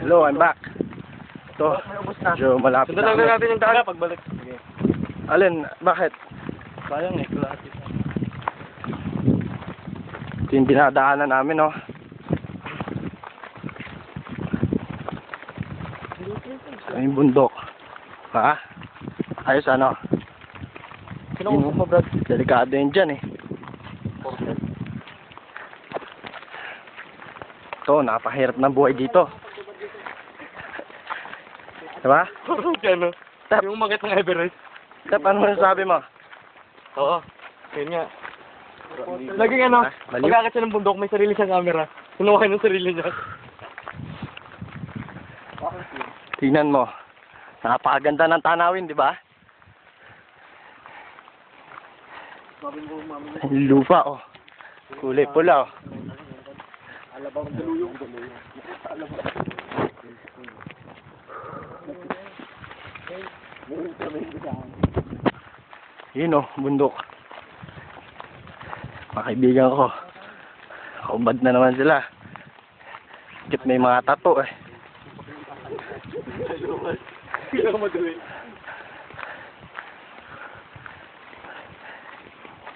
Hello, I'm back. Ito, medyo malapit Sundan lang natin yung daan pagbalik. Sige. Alin, bakit? Sayang eh, kalahati. Ito yung dinadaanan namin, no? Ito yung bundok. Ha? Ayos, ano? Sino mo, Brad? Delikado yun dyan, eh. Ito, napahirap ng buhay dito. Diba? Ano? Tap. Yung umakit ng Everest. Tap, ano sabi mo? Oo. Yun nga. Laging ano, Baliw? pag-akit siya ng bundok, may sarili siyang camera. Kinuha ng sarili niya. Tingnan mo. Napakaganda ng tanawin, di ba? Yung lupa, oh. Kulay pula, oh. Yun, oh, bundok. Mga kaibigan ko. Kaubad na naman sila. Kit may mga tato, eh.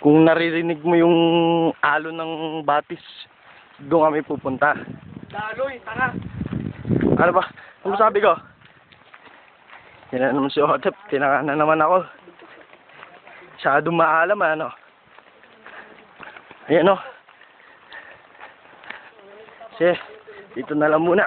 Kung naririnig mo yung alon ng batis, doon kami pupunta. Daloy, tanga! Ano ba? Ano sabi ko? Yan na naman si Otep. Tinaka na naman ako. Masyadong maalam, ano? Ayan, o. Kasi, dito na lang muna.